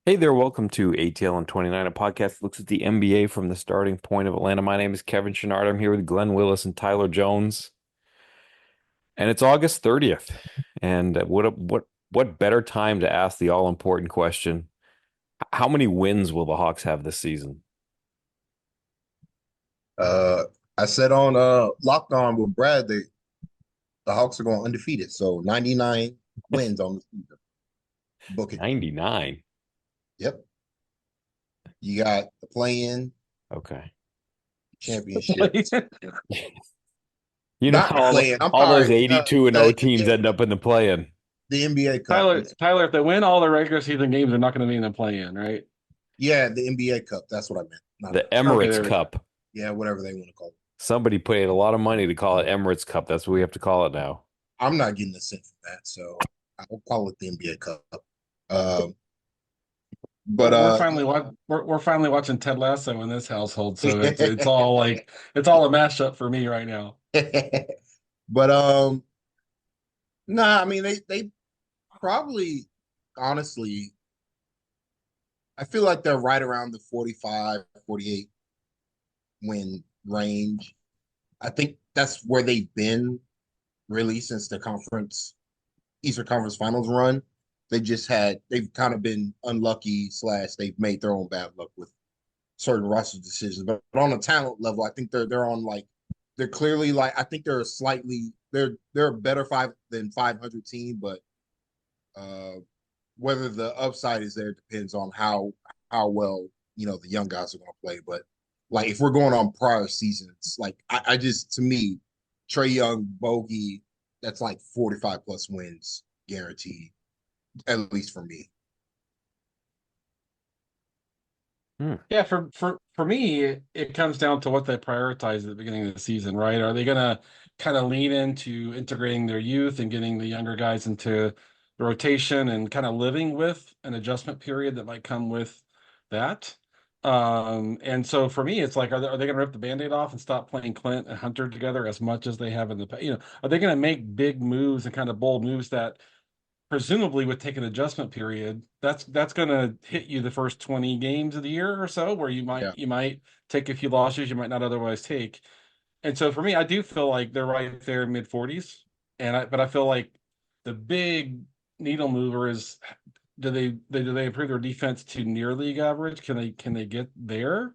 Hey there, welcome to ATL and 29, a podcast that looks at the NBA from the starting point of Atlanta. My name is Kevin Chennard. I'm here with Glen Willis and Tyler Jones, and it's August 30th. And what better time to ask the all-important question, how many wins will the Hawks have this season? Uh, I said on Locked On with Brad that the Hawks are going undefeated, so 99 wins on the season. Book it. 99. Yep. You got the play-in Okay. championship. Like, You know Not how the play-in. I'm all those sorry. 82 and 0 teams end up in the play-in. The NBA Cup. Tyler, if they win all the regular season games, they're not going to be in the play-in, right? Yeah, the NBA Cup. That's what I meant. Not The the Okay, Emirates there we go. Cup. yeah, whatever they want to call it. Somebody paid a lot of money to call it Emirates Cup. That's what we have to call it now. I'm not getting a cent from that, so I'll call it the NBA Cup. Um, but We're finally watching Ted Lasso in this household, so it's all like it's all a mashup for me right now. but nah, I mean they probably honestly I feel like they're right around the 45, 48 win range. I think that's where they've been really since the Eastern Conference Finals run. They've kind of been unlucky slash they've made their own bad luck with certain roster decisions. But on a talent level, I think they're on like they're clearly like I think they're a better 500 team, but uh whether the upside is there depends on how well the young guys are going to play. But like if we're going on prior seasons, like I just to me, Trae Young bogey, that's like 45 plus wins guaranteed, at least for me. Hmm. Yeah, for me, it comes down to what they prioritize at the beginning of the season, right? Are they gonna kind of lean into integrating their youth and getting the younger guys into the rotation and kind of living with an adjustment period that might come with that? And so for me, it's like, are they gonna rip the Band-Aid off and stop playing Clint and Hunter together as much as they have in the past? Are they gonna make big moves and kind of bold moves that presumably would take an adjustment period? That's going to hit you the first 20 games of the year or so, where you might Yeah, you might take a few losses you might not otherwise take. And so for me, I do feel like they're right there mid 40s. But I feel like the big needle mover is, do they improve their defense to near league average? Can they get there?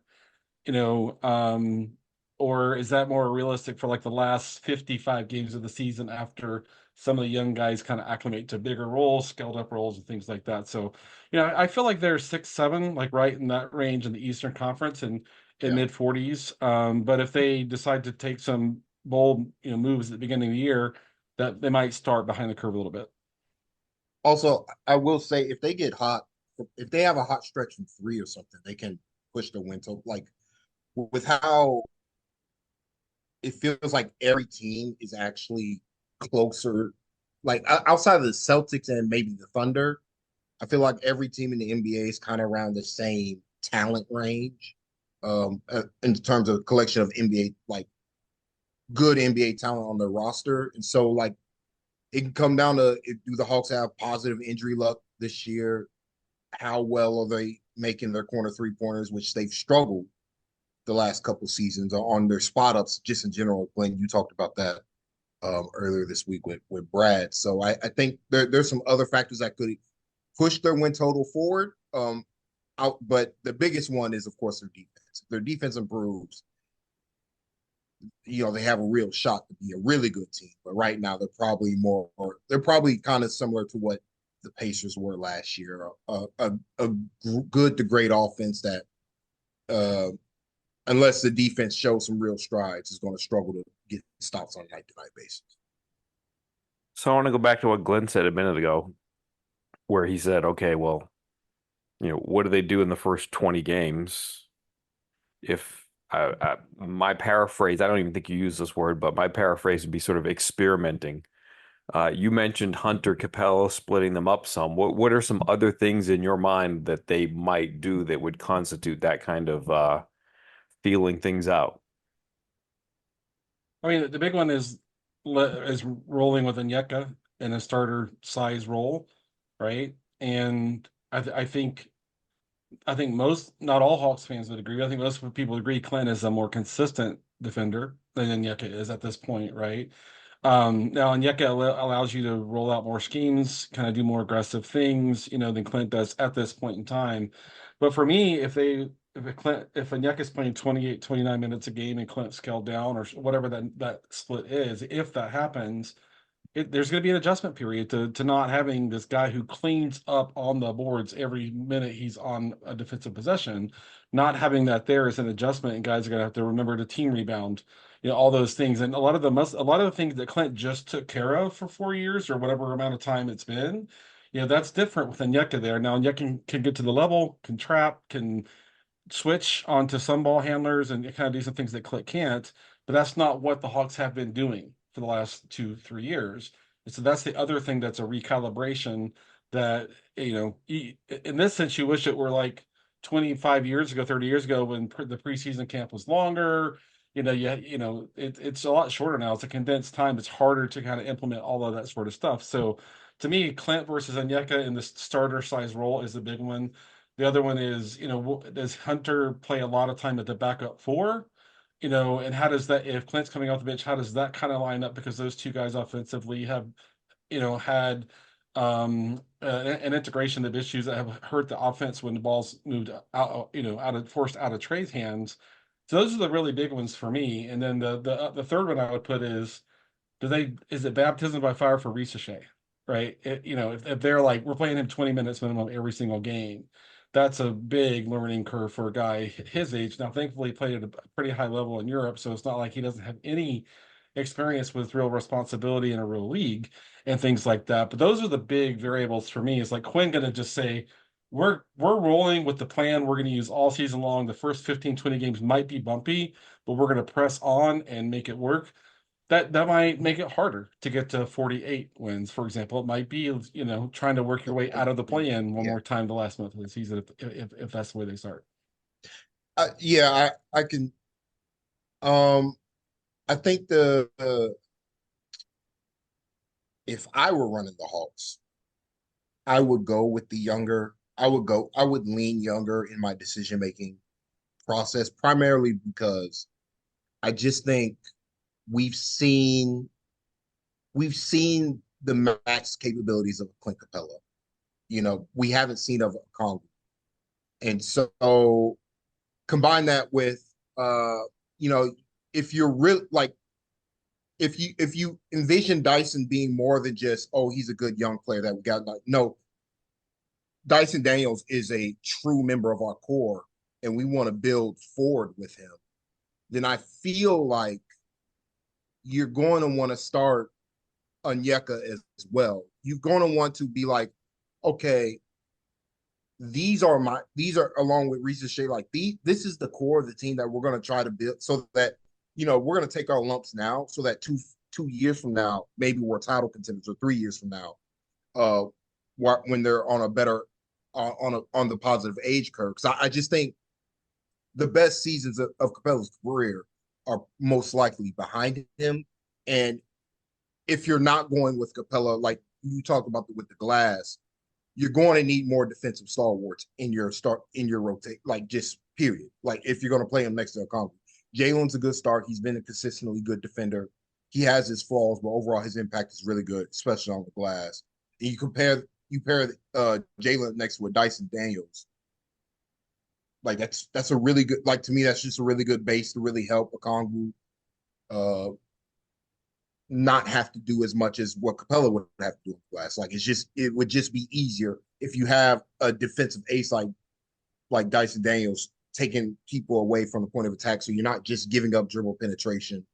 you know, um, or is that more realistic for like the last 55 games of the season after some of the young guys kind of acclimate to bigger roles, scaled up roles, and things like that? So, I feel like they're 6, 7, like right in that range in the Eastern Conference and in yeah. mid 40s. But if they decide to take some bold, moves at the beginning of the year, that they might start behind the curve a little bit. Also, I will say if they have a hot stretch from three or something, they can push the win to like with how it feels like every team is actually closer. Like outside of the Celtics and maybe the Thunder, I feel like every team in the NBA is kind of around the same talent range, in terms of collection of NBA like good NBA talent on their roster. And so like it can come down to do the Hawks have positive injury luck this year? How well are they making their corner three pointers, which they've struggled the last couple seasons on their spot ups, just in general. Glenn, you talked about that earlier this week with Brad. So I think there's some other factors that could push their win total forward. But the biggest one is, of course, their defense. If their defense improves, they have a real shot to be a really good team. But right now, they're probably kind of similar to what the Pacers were last year. A good to great offense that, uh, unless the defense shows some real strides, is going to struggle to get stops on a night to night basis. So I want to go back to what Glenn said a minute ago, where he said, okay, well, what do they do in the first 20 games? If my paraphrase, I don't even think you use this word, but my paraphrase would be sort of experimenting. You mentioned Hunter Capella splitting them up some. What are some other things in your mind that they might do that would constitute that kind of feeling things out? I mean, the big one is rolling with Onyeka in a starter size role, right? And I think I think not all Hawks fans would agree. I think most people agree Clint is a more consistent defender than Onyeka is at this point, right? Now Onyeka allows you to roll out more schemes, kind of do more aggressive things, than Clint does at this point in time. But for me, if Onyeka is playing 28, 29 minutes a game and Clint's scaled down or whatever that split is, if that happens, there's going to be an adjustment period to not having this guy who cleans up on the boards every minute he's on a defensive possession. Not having that there is an adjustment, and guys are going to have to remember to team rebound, all those things. And a lot of the things that Clint just took care of for 4 years or whatever amount of time it's been, that's different with Onyeka there. Now Onyeka can get to the level, can trap, can switch onto some ball handlers and kind of do some things that Click can't, but that's not what the Hawks have been doing for the last 2, 3 years. And so that's the other thing that's a recalibration that, in this sense, you wish it were like 25 years ago, 30 years ago when the preseason camp was longer. It's a lot shorter now. It's a condensed time. It's harder to kind of implement all of that sort of stuff. So to me, Clint versus Onyeka in the starter size role is the big one. The other one is, does Hunter play a lot of time at the backup four? And how does that, if Clint's coming off the bench, how does that kind of line up? Because those two guys offensively have, had an integration of issues that have hurt the offense when the ball's moved out, forced out of Trey's hands. So those are the really big ones for me. And then the third one I would put is, is it baptism by fire for Ricochet? Right? If they're like, we're playing him 20 minutes minimum every single game, that's a big learning curve for a guy his age. Now, thankfully, he played at a pretty high level in Europe, so it's not like he doesn't have any experience with real responsibility in a real league and things like that. But those are the big variables for me. Is like Quinn going to just say, we're rolling with the plan we're going to use all season long. The first 15, 20 games might be bumpy, but we're going to press on and make it work. That might make it harder to get to 48 wins, for example. It might be, trying to work your way out of the play-in one Yeah. more time the last month of the season if that's the way they start. Yeah, I can. I think if I were running the Hawks, I would go with the younger. I would lean younger in my decision making process, primarily because I just think we've seen we've seen the max capabilities of Clint Capella. We haven't seen of Congo. And so combine that with you know, if you're real like if you envision Dyson being more than just, oh, he's a good young player that we got. No, Dyson Daniels is a true member of our core and we want to build forward with him, then I feel like you're going to want to start Onyeka as well. You're going to want to be like, okay, these are along with Reese Shea, like this is the core of the team that we're going to try to build so that, we're going to take our lumps now so that 2 years from now, maybe we're title contenders, or 3 years from now, uh, when they're on a better, on the positive age curve. Because I just think the best seasons of Capella's career are most likely behind him. And if you're not going with Capella, like you talked about with the glass, you're going to need more defensive stalwarts in your rotate, like just period. Like if you're going to play him next to a Conley. Jalen's a good start. He's been a consistently good defender. He has his flaws, but overall his impact is really good, especially on the glass. And you pair Jalen next with Dyson Daniels. Like that's a really good, like to me, that's just a really good base to really help Okongwu uh not have to do as much as what Capella would have to do in glass. Like it would just be easier if you have a defensive ace like Dyson Daniels taking people away from the point of attack. So you're not just giving up dribble penetration,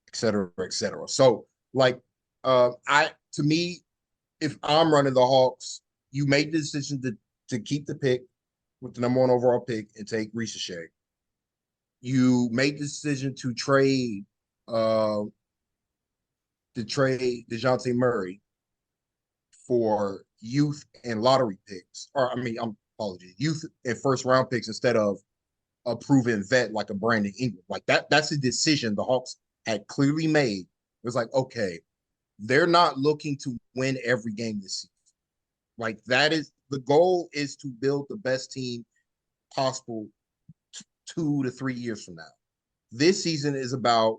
et cetera, et cetera. So like to me, if I'm running the Hawks, you made the decision to keep the pick with the number 1 overall pick and take Reese Shea. You made the decision uh to trade DeJounte Murray for youth and lottery picks, or I'm apologies, youth and first round picks instead of a proven vet like a Brandon Ingram. Like that's a decision the Hawks had clearly made. It was like, okay, they're not looking to win every game this season. Like that is the goal, is to build the best team possible 2 to 3 years from now. This season is about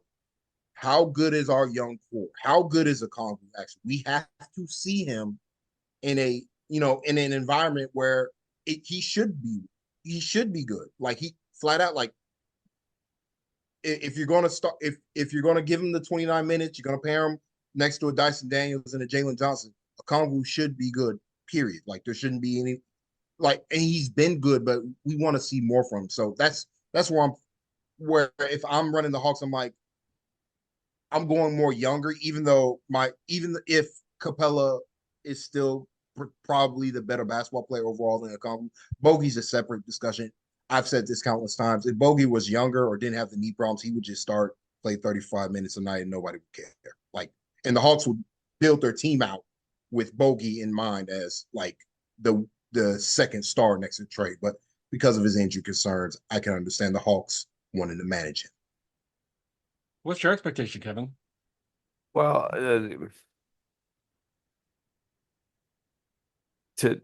how good is our young core? How good is Okongwu actually? We have to see him in a in an environment where he should be good. Like he flat out like if you're going to start if you're going to give him the 29 minutes, you're going to pair him next to a Dyson Daniels and a Jalen Johnson. Okongwu should be good. Period. Like there shouldn't be any and he's been good, but we want to see more from him. So that's where if I'm running the Hawks, I'm like I'm going more younger, even if Capella is still probably the better basketball player overall than Okongwu. Bogey's a separate discussion. I've said this countless times. If Bogey was younger or didn't have the knee problems, he would just start play 35 minutes a night and nobody would care. And the Hawks would build their team out with Bogey in mind as like the second star next to Trey. But because of his injury concerns, I can understand the Hawks wanting to manage him. What's your expectation, Kevin? Well, to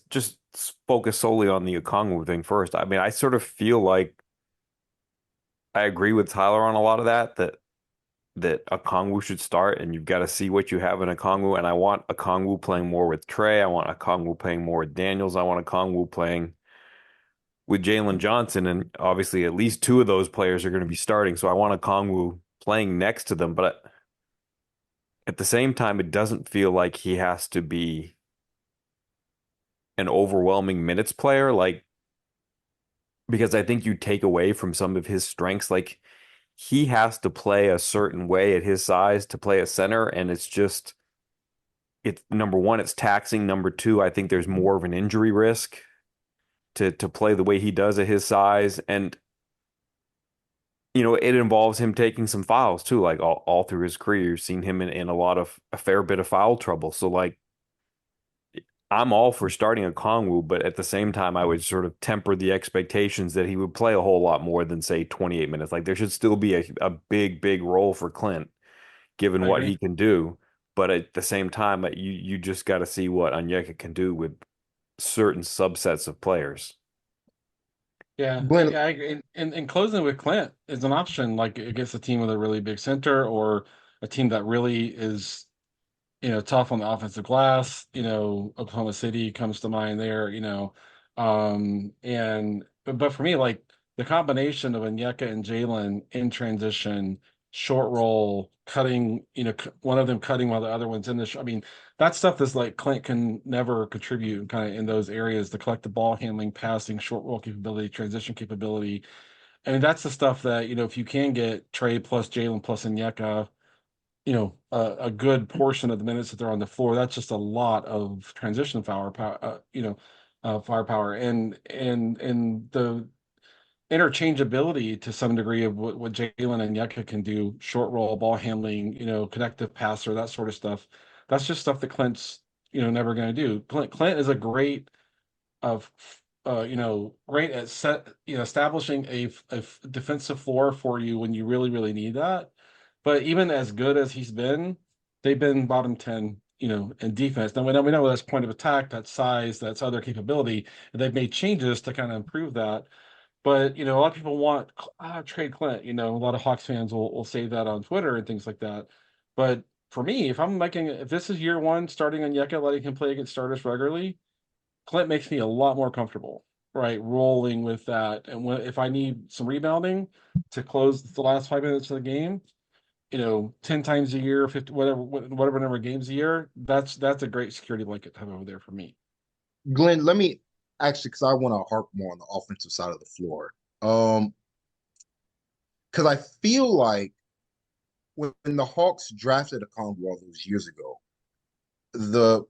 just focus solely on the Okongwu thing first. I mean, I sort of feel like I agree with Tyler on a lot of that Okongwu should start, and you've got to see what you have in Okongwu. And I want Okongwu playing more with Trey. I want Okongwu playing more with Daniels. I want Okongwu playing with Jalen Johnson, and obviously at least two of those players are going to be starting. So I want Okongwu playing next to them, but at the same time, it doesn't feel like he has to be an overwhelming minutes player, like because I think you take away from some of his strengths. Like he has to play a certain way at his size to play a center, and it's number one, it's taxing. Number two, I think there's more of an injury risk to play the way he does at his size. And it involves him taking some fouls too, like all through his career. You've seen him in a fair bit of foul trouble. So like I'm all for starting a Kongwu, but at the same time, I would sort of temper the expectations that he would play a whole lot more than say 28 minutes. Like there should still be a big, big role for Clint, given I what agree. he can do. But at the same time, you just got to see what Onyeka can do with certain subsets of players. Yeah, Glenn, I agree. And closing with Clint is an option, like against a team with a really big center or a team that really is tough on the offensive glass. Oklahoma City comes to mind there, and but for me, like the combination of Onyeka and Jalen in transition, short roll, cutting, one of them cutting while the other one's in the, I mean, that stuff is like Clint can never contribute kind of in those areas, the collective ball handling, passing, short roll capability, transition capability. I mean, that's the stuff that, if you can get Trey plus Jalen plus Onyeka, a good portion of the minutes that they're on the floor, that's just a lot of transition firepower, firepower, and the interchangeability to some degree of what Jalen and Yucca can do, short roll, ball handling, connective passer, that sort of stuff. That's just stuff that Clint's, never going to do. Clint is a great of great at establishing a defensive floor for you when you really, really need that. But even as good as he's been, they've been bottom 10, in defense. Now we know that's point of attack, that's size, that's other capability, and they've made changes to kind of improve that. But a lot of people want trade Clint. A lot of Hawks fans will say that on Twitter and things like that. But for me, if this is year one, starting on Yeka, letting him play against starters regularly, Clint makes me a lot more comfortable, right? Rolling with that. And if I need some rebounding to close the last 5 minutes of the game, 10 times a year, 50, whatever number of games a year, that's a great security blanket to have over there for me. Glenn, let me actually because I want to harp more on the offensive side of the floor. Um, because I feel like when the Hawks drafted Okongwu all those years ago, the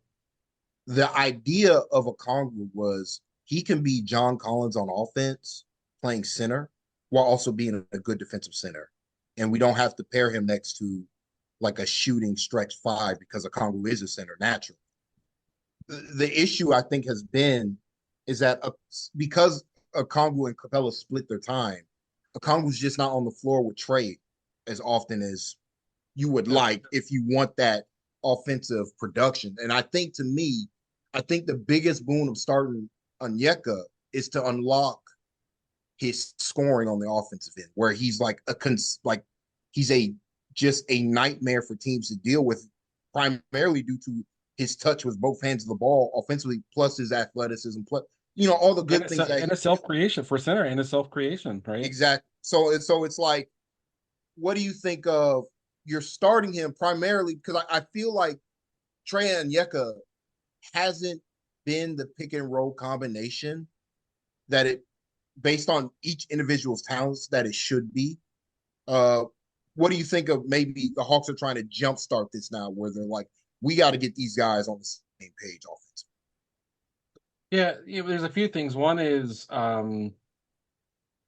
the idea of Okongwu was he can be John Collins on offense, playing center, while also being a good defensive center. And we don't have to pair him next to like a shooting stretch five because Okongwu is a center naturally. The issue I think has been is that because Okongwu and Capella split their time, Okongwu's just not on the floor with Trey as often as you would Yep. like if you want that offensive production. And I think to me, I think the biggest boon of starting Onyeka is to unlock his scoring on the offensive end, where he's like he's a just a nightmare for teams to deal with, primarily due to his touch with both hands of the ball offensively, plus his athleticism, plus all the And good it's things that a self creation for center and a self creation, right? exactly. So it's like, what do you think of? You're starting him primarily because I feel like Trey Onyeka hasn't been the pick and roll combination that it based on each individual's talents that it should be. Uh, what do you think of maybe the Hawks are trying to jumpstart this now, where they're like, we got to get these guys on the same page offensively? Yeah, there's a few things. One is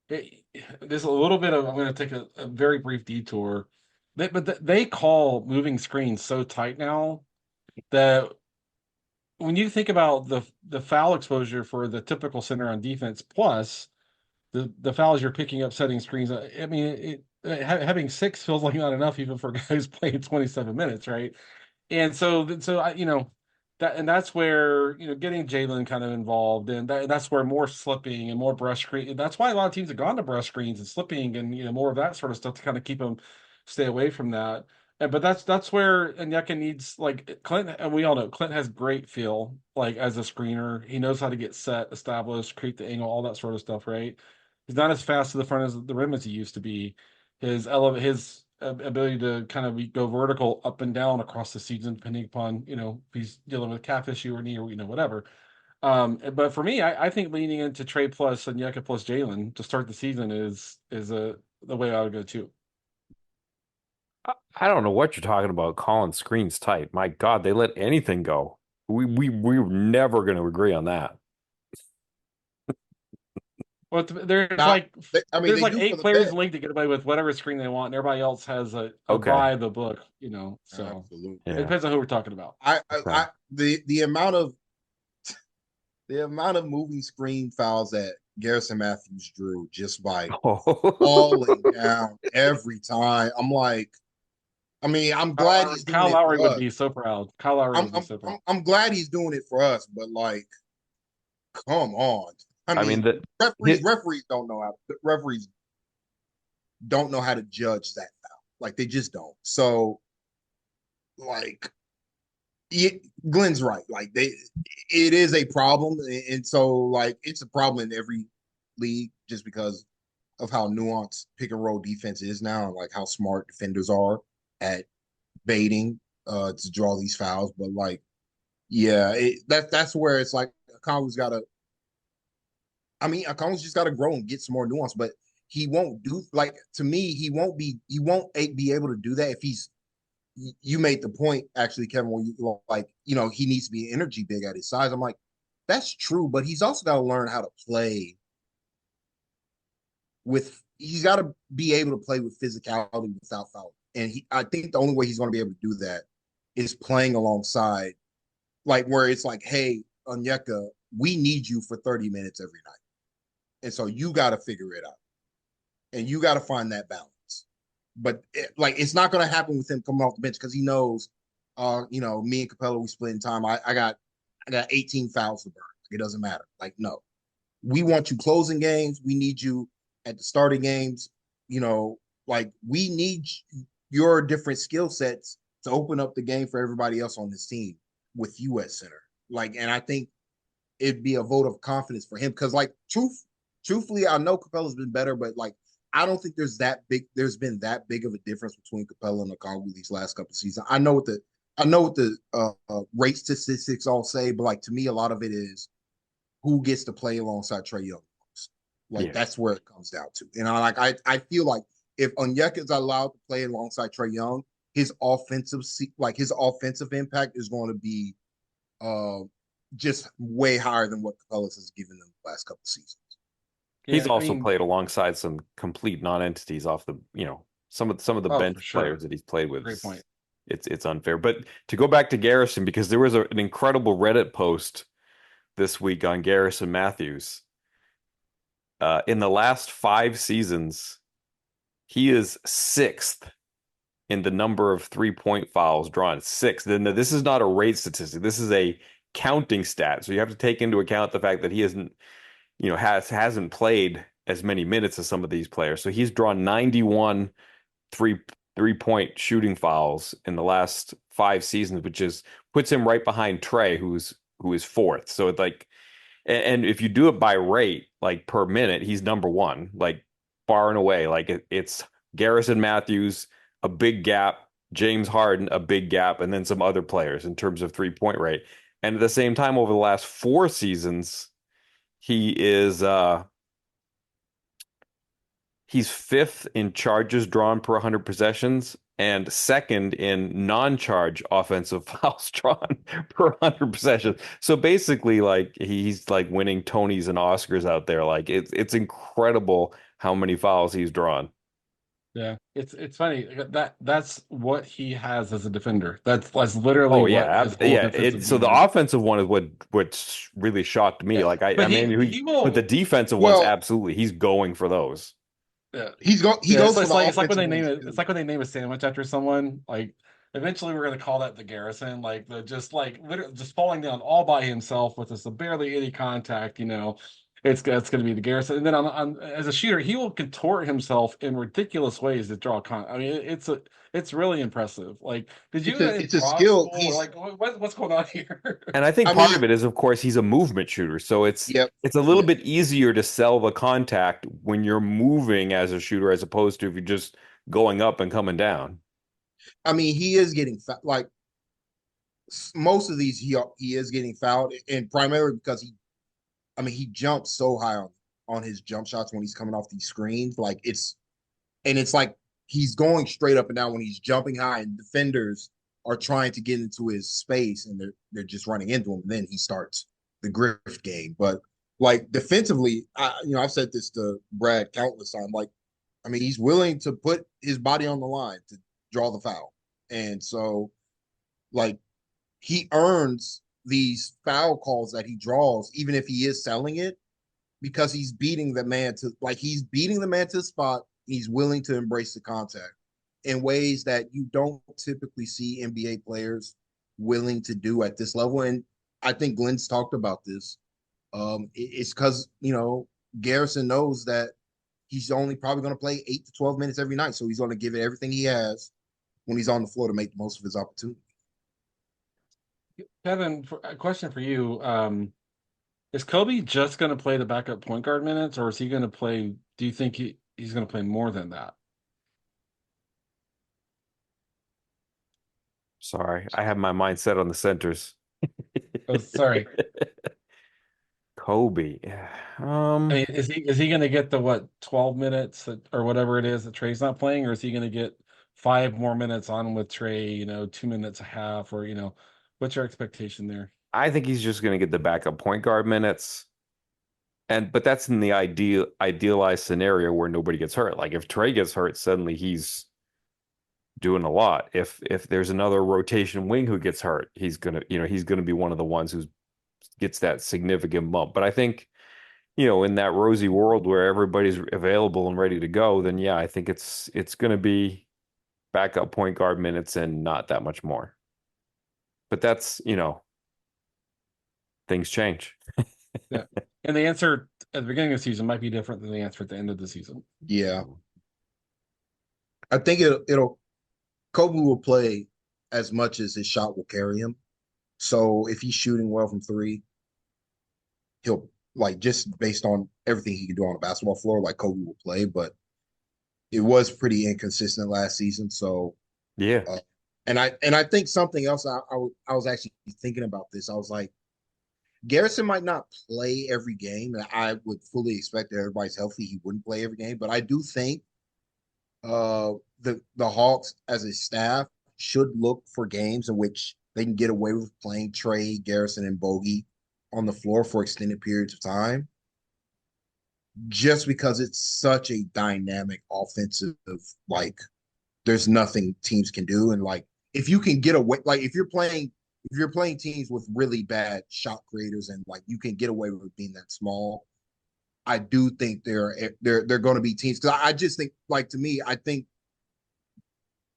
it, there's a little bit of I'm going to take a very brief detour. They call moving screens so tight now that when you think about the foul exposure for the typical center on defense, plus the fouls you're picking up setting screens, I mean, having six feels like not enough even for guys playing 27 minutes, right? And so I, that's where getting Jalen kind of involved, and that's where more slipping and more brush screen. That's why a lot of teams have gone to brush screens and slipping and more of that sort of stuff to kind of keep them stay away from that. And but that's where Onyeka needs like Clint, and we all know Clint has great feel like as a screener. He knows how to get set, established, create the angle, all that sort of stuff, right? He's not as fast to the front as the rim as he used to be. His ability to kind of go vertical up and down across the season, depending upon if he's dealing with calf issue or knee or whatever. But for me, I think leaning into Trey plus and Yeka plus Jalen to start the season is the way I would go too. I don't know what you're talking about calling screens tight. My God, they let anything go. We're never going to agree on that. Well, Now, I mean, there's they like do for eight the players in bet. the league to get away with whatever screen they want, and everybody else has a Okay. buy the book, So Absolutely. it Yeah. depends on who we're talking about. Okay. The amount of moving screen fouls that Garrison Matthews drew just by falling down every time. I'm like, I mean, I'm glad he's doing Kyle it Lowry for would us. be so proud. Kyle Lowry I'm would be I'm so proud. I'm glad he's doing it for us, but like, come on. I I mean mean, that referees hit referees don't know how referees don't know how to judge that foul. Like they just don't. So like it, Glenn's right. Like it is a problem, and so like it's a problem in every league just because of how nuanced pick and roll defense is now, and like how smart defenders are at baiting to draw these fouls. But like, yeah, that's where it's like Conley's got to. I mean, Conley's just got to grow and get some more nuance, but he won't do like to me. He won't be able to do that if he's you made the point actually, Kevin, when you like, he needs to be energy big at his size. I'm like, that's true, but he's also got to learn how to play with. He's got to be able to play with physicality without fouling, and I think the only way he's going to be able to do that is playing alongside, like where it's like, hey, Onyeka, we need you for 30 minutes every night, and so you got to figure it out, and you got to find that balance. But it's not going to happen with him coming off the bench because he knows, me and Capella we split in time. I got 18 fouls to burn. It doesn't matter. Like no, we want you closing games. We need you at the starting games. Like we need your different skill sets to open up the game for everybody else on this team with you at center. Like, and I think it'd be a vote of confidence for him because, like, truthfully, I know Capella's been better, but like, I don't think there's been that big of a difference between Capella and Okongwu these last couple of seasons. I know what the rate statistics all say, but like to me, a lot of it is who gets to play alongside Trey Young. Like yeah. that's where it comes down to. And I feel like if Onyeka is allowed to play alongside Trey Young, his his offensive impact is going to be uh, just way higher than what Capella's has given them the last couple of seasons. He's Yeah, I also mean, played alongside some complete non-entities off the, some of the oh, for bench sure. players that he's played with. Great point. It's unfair. But to go back to Garrison, because there was an incredible Reddit post this week on Garrison Matthews. In the last 5 seasons, he is sixth in the number of 3-point fouls drawn. Sixth. Then this is not a rate statistic. This is a counting stat. So you have to take into account the fact that he isn't hasn't played as many minutes as some of these players. So he's drawn 91 three three-point shooting fouls in the last 5 seasons, which is puts him right behind Trey, who is fourth. So it's like, and if you do it by rate, like per minute, he's number one, like far and away. Like it's Garrison Matthews, a big gap, James Harden, a big gap, and then some other players in terms of 3-point rate. And at the same time, over the last 4 seasons, he is he's fifth in charges drawn per 100 possessions and second in non-charge offensive fouls drawn per 100 possessions. So basically, like he's like winning Tonys and Oscars out there. Like it's incredible how many fouls he's drawn. Yeah, it's funny that's what he has as a defender. That's literally Oh what yeah, his whole yeah. defensive So the game is. offensive one is what really shocked me. Yeah, Like I but mean, he but the will. defensive ones, Well, absolutely, he's going for those. Yeah, he yeah. goes for the It's like when offensive they name ones it. It's too. like when they name a sandwich after someone. Like eventually, we're gonna call that the Garrison. Like the just like literally just falling down all by himself with just barely any contact. It's gonna be the Garrison. And then as a shooter, he will contort himself in ridiculous ways to draw con. I mean, it's really impressive. Like, did you It's a improv skill. school? Or like, what's going on here? And I think I part mean, of it is, of course, he's a movement shooter. So yep, it's a little yeah. bit easier to sell the contact when you're moving as a shooter as opposed to if you're just going up and coming down. I mean, he is getting like most of these. He is getting fouled, and primarily because I mean, he jumps so high on his jump shots when he's coming off these screens. It's like he's going straight up and down when he's jumping high, and defenders are trying to get into his space, and they're just running into him. And then he starts the grift game. But like defensively, I've said this to Brad countless times. Like, I mean, he's willing to put his body on the line to draw the foul, and so like he earns these foul calls that he draws, even if he is selling it, because he's beating the man to the spot. He's willing to embrace the contact in ways that you don't typically see NBA players willing to do at this level. And I think Glen's talked about this. It's because Garrison knows that he's only probably going to play 8 to 12 minutes every night, so he's going to give it everything he has when he's on the floor to make the most of his opportunity. Kevin, a question for you. Is Kobe just going to play the backup point guard minutes, or is he going to play? Do you think he's going to play more than that? Sorry, I have my mind set on the centers. Oh, sorry. Kobe. I mean, is he going to get the 12 minutes or whatever it is that Trey's not playing, or is he going to get 5 more minutes on with Trey? 2 minutes a half, or what's your expectation there? I think he's just going to get the backup point guard minutes. But that's in the idealized scenario where nobody gets hurt. Like if Trey gets hurt, suddenly he's doing a lot. If there's another rotation wing who gets hurt, he's gonna be one of the ones who gets that significant bump. But I think, in that rosy world where everybody's available and ready to go, then yeah, I think it's gonna be backup point guard minutes and not that much more. But that's, things change. Yeah, and the answer at the beginning of the season might be different than the answer at the end of the season. Yeah, I think it'll Kobe will play as much as his shot will carry him. So if he's shooting well from three, he'll like just based on everything he can do on a basketball floor, like Kobe will play. But it was pretty inconsistent last season. So, Yeah. uh, and I think something else. I was actually thinking about this. I was like, Garrison might not play every game. And I would fully expect that everybody's healthy. He wouldn't play every game, but I do think the Hawks as a staff should look for games in which they can get away with playing Trey, Garrison, and Bogey on the floor for extended periods of time, just because it's such a dynamic offensive, like there's nothing teams can do. And like if you can get away, like if you're playing teams with really bad shot creators and like you can get away with being that small, I do think they're going to be teams because I just think like to me, I think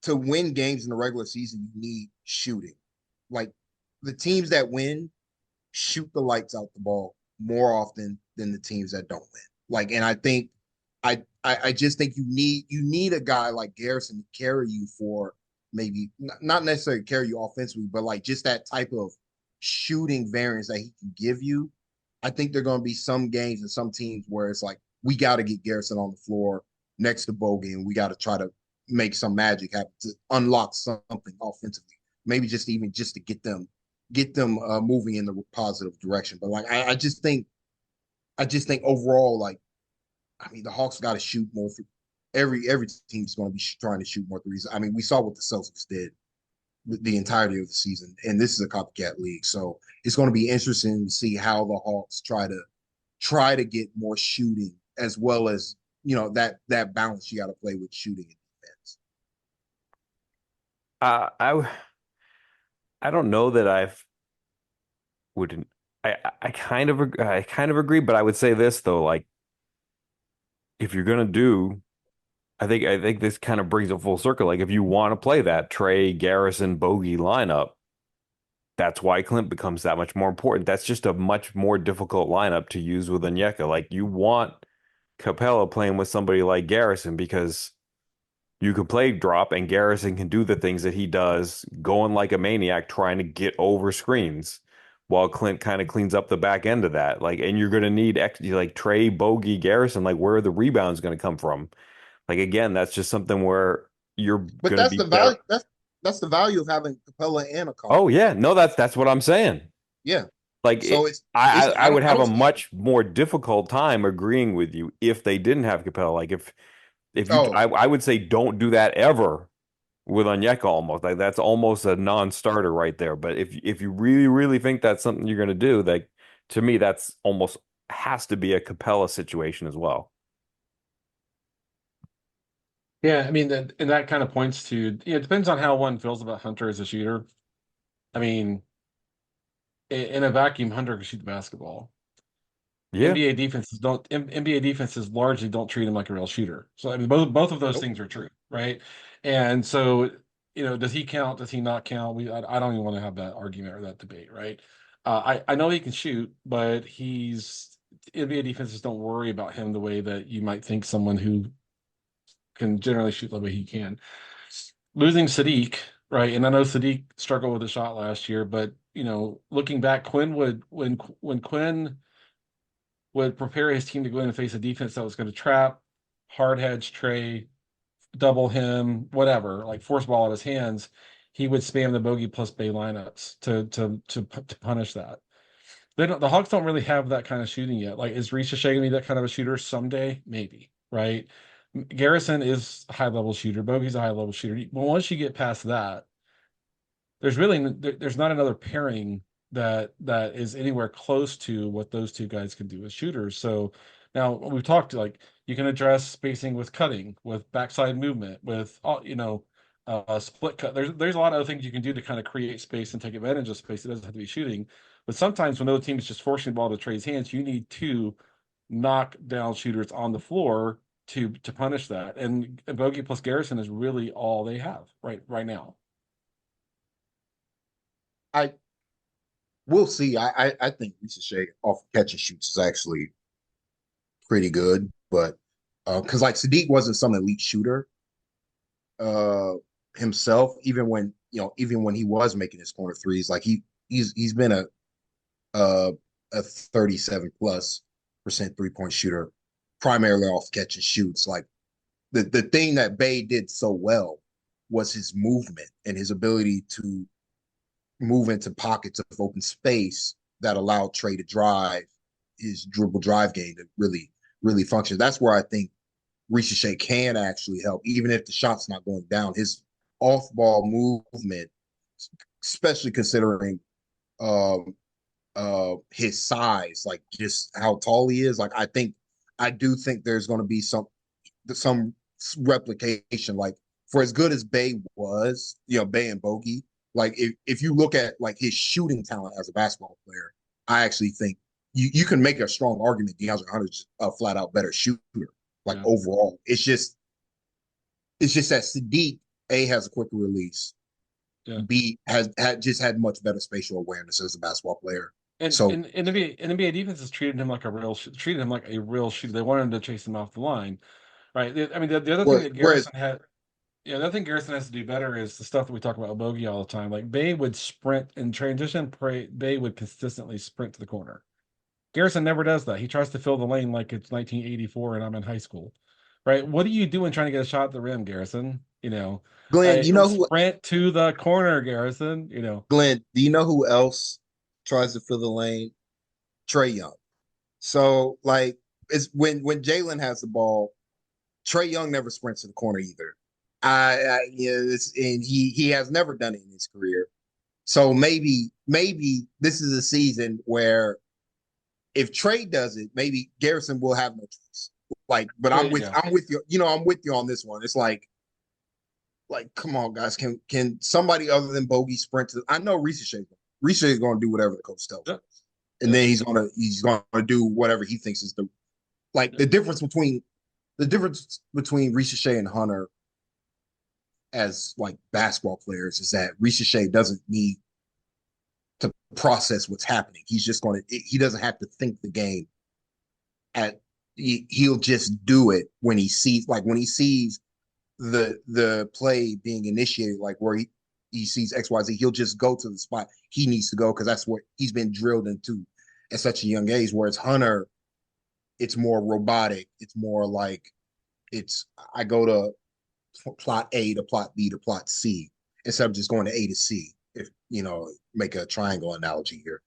to win games in the regular season, you need shooting. Like the teams that win shoot the lights out the ball more often than the teams that don't win. Like, and I think I just think you need a guy like Garrison to carry you for maybe not necessarily carry you offensively, but like just that type of shooting variance that he can give you. I think there are going to be some games and some teams where it's like we got to get Garrison on the floor next to Bogey, and we got to try to make some magic happen to unlock something offensively. Maybe just to get them moving in the positive direction. But like I just think overall, like I mean, the Hawks got to shoot more. Every team's going to be trying to shoot more threes. I mean, we saw what the Celtics did the entirety of the season, and this is a copycat league, so it's going to be interesting to see how the Hawks try to get more shooting as well as that balance you got to play with shooting and defense. I don't know that wouldn't. I kind of agree, but I would say this though, like if you're gonna do, I think this kind of brings it full circle. Like if you want to play that Trey Garrison Bogey lineup, that's why Clint becomes that much more important. That's just a much more difficult lineup to use with Onyeka. Like you want Capella playing with somebody like Garrison because you can play drop and Garrison can do the things that he does, going like a maniac, trying to get over screens while Clint kind of cleans up the back end of that. Like, and you're going to need like Trey, Bogey, Garrison, like where are the rebounds going to come from? Like, again, that's just something where you're But going to that's be the better. value. That's the value of having Capella and a Oh combo. yeah, no, that's what I'm saying. Yeah. Like So I would I have don't a see it. much more difficult time agreeing with you if they didn't have Capella. Like if you Oh, I would say don't do that ever with Onyeka almost. Like that's almost a non-starter right there. But if you really, really think that's something you're gonna do, like to me, that's almost has to be a Capella situation as well. Yeah, I mean, and that kind of points to, it depends on how one feels about Hunter as a shooter. I mean, in a vacuum, Hunter can shoot the basketball. Yeah. NBA defenses largely don't treat him like a real shooter. So I mean, both of those nope. things are true, right? And so, does he count? Does he not count? I don't even want to have that argument or that debate, right? I know he can shoot, but NBA defenses don't worry about him the way that you might think someone who can generally shoot the way he can. Losing Sadiq, right? And I know Sadiq struggled with the shot last year, but looking back, Quinn would when Quinn would prepare his team to go in and face a defense that was going to trap, hard hedge Trey, double him, whatever, like force ball out of his hands. He would spam the bogey plus bay lineups to punish that. The Hawks don't really have that kind of shooting yet. Like, is Risha Shea gonna be that kind of a shooter someday? Maybe, right? Garrison is a high level shooter. Bogey's a high level shooter. But once you get past that, there's not another pairing that is anywhere close to what those two guys can do as shooters. So now we've talked, like, you can address spacing with cutting, with backside movement, with split cut. There's a lot of other things you can do to kind of create space and take advantage of space. It doesn't have to be shooting, but sometimes when the other team is just forcing the ball to Trey's hands, you need to knock down shooters on the floor to punish that. And Bogey plus Garrison is really all they have right now. I we'll see. I think Lisa Shea off catch and shoots is actually pretty good, but because like Sadiq wasn't some elite shooter uh himself, even when he was making his corner threes, like he's been a 37 plus percent 3-point shooter, primarily off catch and shoots. Like the thing that Bay did so well was his movement and his ability to move into pockets of open space that allowed Trey to drive his dribble drive game to really, really function. That's where I think Ricochet can actually help, even if the shot's not going down. His off ball movement, especially considering um, his size, like just how tall he is. Like I do think there's going to be some replication. Like for as good as Bay was, Bay and Bogey. Like if you look at like his shooting talent as a basketball player, I actually think you can make a strong argument DeAndre Hunter's a flat out better shooter. Like Yeah. overall, it's just that Sadiq A has a quicker release. Yeah. B has just had much better spatial awareness as a basketball player. And So in NBA defense has treated him like a treated him like a real shooter. They wanted him to chase him off the line, right? I mean, the other thing that whereas Garrison had, yeah, the other thing Garrison has to do better is the stuff that we talk about with Bogey all the time. Like Bay would sprint in transition, Bay would consistently sprint to the corner. Garrison never does that. He tries to fill the lane like it's 1984 and I'm in high school, right? What are you doing trying to get a shot at the rim, Garrison? Glenn, you know who Sprint to the corner, Garrison. Glenn, do you know who else tries to fill the lane? Trey Young. So like it's when Jalen has the ball, Trey Young never sprints to the corner either. Yeah, and he has never done it in his career. So maybe this is a season where if Trey does it, maybe Garrison will have no choice. Like, but There you go. I'm with you. I'm with you on this one. It's like come on, guys. Can somebody other than Bogey sprint to? I know Reese is going to do whatever the coach tells him, Yep. and then he's gonna do whatever he thinks is the like the difference between Reese and Hunter as like basketball players is that Reese doesn't need to process what's happening. He's just going to he doesn't have to think the game at he'll just do it when he sees the play being initiated, like where he sees XYZ, he'll just go to the spot he needs to go because that's what he's been drilled into at such a young age. Whereas Hunter, it's more robotic. It's more like it's I go to plot A to plot B to plot C instead of just going to A to C. If make a triangle analogy here,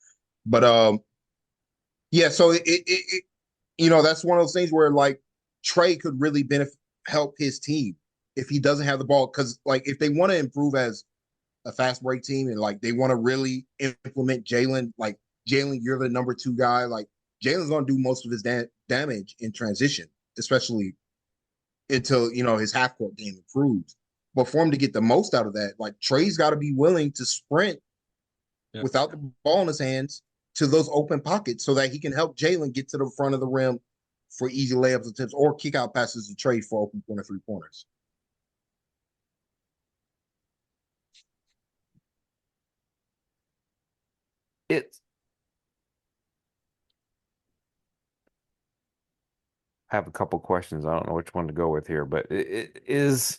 but yeah. So that's one of those things where like Trey could really help his team if he doesn't have the ball because like if they want to improve as a fast break team and like they want to really implement Jalen, like Jalen, you're the number 2 guy. Like Jalen's going to do most of his damage in transition, especially until his half court game improves. But for him to get the most out of that, like Trey's got to be willing to sprint Yep. without the ball in his hands to those open pockets so that he can help Jalen get to the front of the rim for easy layups and tips or kick out passes to Trey for open corner 3-pointers. It's I have a couple questions. I don't know which one to go with here, but it is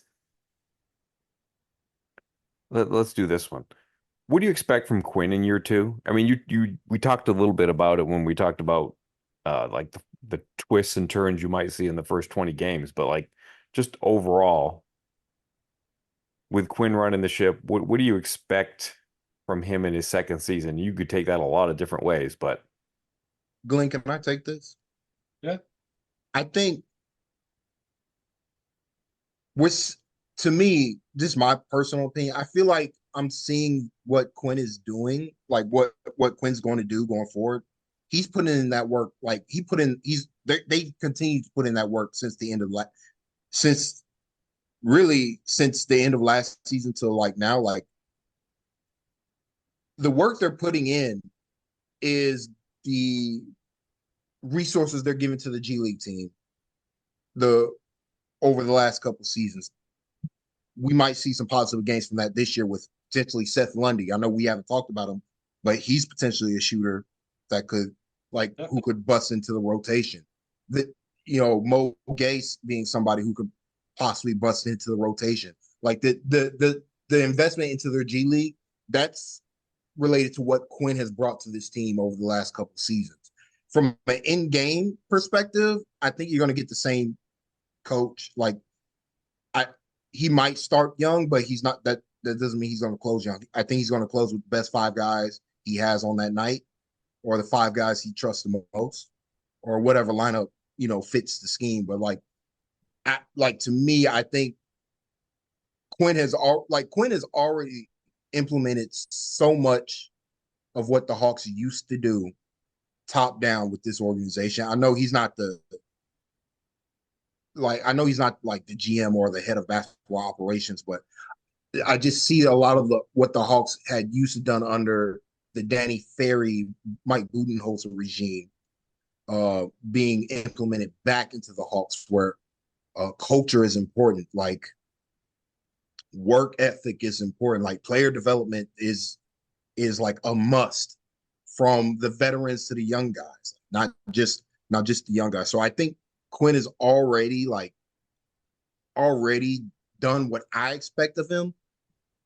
let's do this one. What do you expect from Quinn in year 2? I mean, we talked a little bit about it when we talked about like the twists and turns you might see in the first 20 games, but like just overall with Quinn running the ship, what do you expect from him in his second season? You could take that a lot of different ways, but Glenn, can I take this? Yeah. I think which to me, just my personal opinion, I feel like I'm seeing what Quinn is doing, like what Quinn's going to do going forward. He's putting in that work, like they continue to put in that work since the end of since since the end of last season to like now, like the work they're putting in is the resources they're giving to the G League team the over the last couple seasons. We might see some positive gains from that this year with potentially Seth Lundy. I know we haven't talked about him, but he's potentially a shooter that could who could bust into the rotation. That Mo Gase being somebody who could possibly bust into the rotation. Like the investment into their G League, that's related to what Quinn has brought to this team over the last couple seasons. From an in-game perspective, I think you're going to get the same coach. Like he might start young, but he's not that doesn't mean he's going to close young. I think he's going to close with the best 5 guys he has on that night, or the 5 guys he trusts the most, or whatever lineup fits the scheme. But to me, I think Quinn has already implemented so much of what the Hawks used to do top down with this organization. I know he's not like the GM or the head of basketball operations, but I just see a lot of what the Hawks had used to done under the Danny Ferry, Mike Budenholzer regime being implemented back into the Hawks, where culture is important, like work ethic is important, like player development is like a must from the veterans to the young guys, not just the young guys. So I think Quinn is already done what I expect of him.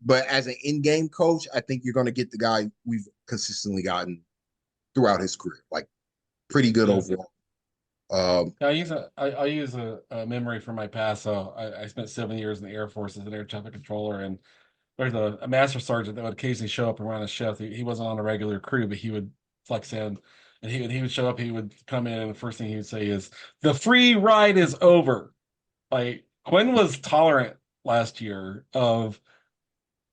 But as an in-game coach, I think you're going to get the guy we've consistently gotten throughout his career, like pretty good Yeah. overall. I use a memory from my past. So I spent 7 years in the Air Force as an air traffic controller, and there's a master sergeant that would occasionally show up around a shift. He wasn't on a regular crew, but he would flex in, and he would show up. He would come in, and the first thing he would say is, "The free ride is over." Like Quinn was tolerant last year of,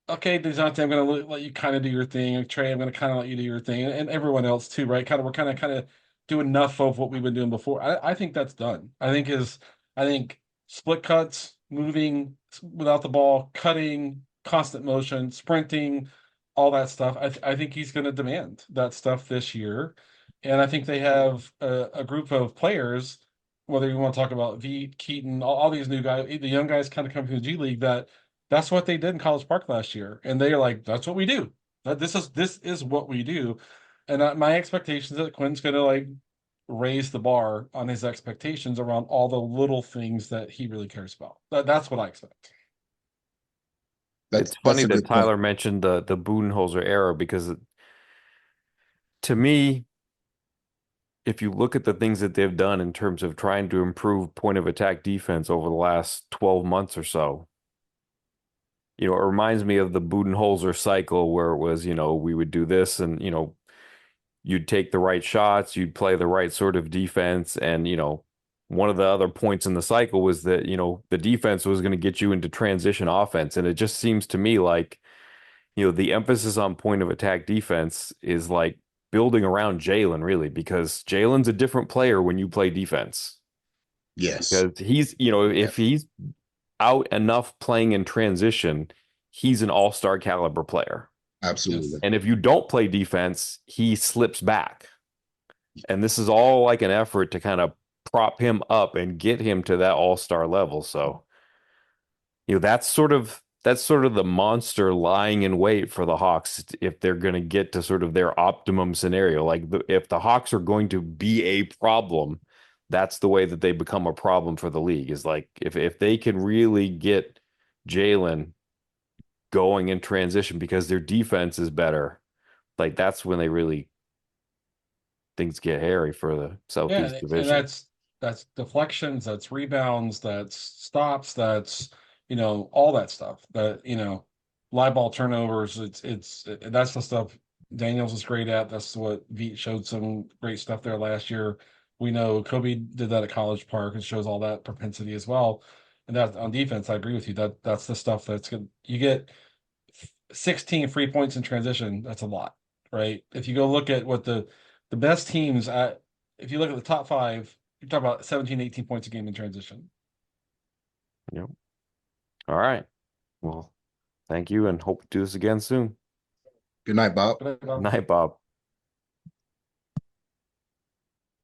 okay, DeJounte, I'm going to let you kind of do your thing. Trey, I'm going to kind of let you do your thing, and everyone else too, right? We're kind of do enough of what we've been doing before. I think that's done. I think split cuts, moving without the ball, cutting, constant motion, sprinting, all that stuff. I think he's going to demand that stuff this year, and I think they have a group of players. Whether you want to talk about V, Keaton, all these new guys, the young guys kind of come from the G League that's what they did in College Park last year, and they're like, "That's what we do. This is what we do." And my expectations that Quinn's going to like raise the bar on his expectations around all the little things that he really cares about. That's what I expect. That's It's that's funny a that good point. Tyler mentioned the Budenholzer era because to me, if you look at the things that they've done in terms of trying to improve point of attack defense over the last 12 months or so, it reminds me of the Budenholzer cycle where it was, we would do this and, you'd take the right shots, you'd play the right sort of defense. And, one of the other points in the cycle was that, the defense was going to get you into transition offense. And it just seems to me like, the emphasis on point of attack defense is like building around Jalen, really, because Jalen's a different player when you play defense. Yes, Because he's, yeah, if he's out enough playing in transition, he's an all-star caliber player. absolutely. Yes. And if you don't play defense, he slips back. And this is all like an effort to kind of prop him up and get him to that all-star level. So, that's sort of the monster lying in wait for the Hawks if they're going to get to sort of their optimum scenario. Like if the Hawks are going to be a problem, that's the way that they become a problem for the league is like if they can really get Jalen going in transition because their defense is better, like that's when they really things get hairy for the Yeah, Southeast and Division. that's deflections, that's rebounds, that's stops, that's all that stuff. Live ball turnovers. It's that's the stuff Daniels is great at. That's what Veet showed some great stuff there last year. We know Kobe did that at College Park and shows all that propensity as well. And that on defense, I agree with you. That's the stuff that's good. You get 16 free points in transition. That's a lot, right? If you go look at what the best teams at, if you look at the top five, you're talking about 17, 18 points a game in transition. Yep. All right. Well, thank you and hope to do this again soon. Good night, Bob. But Night, Bob.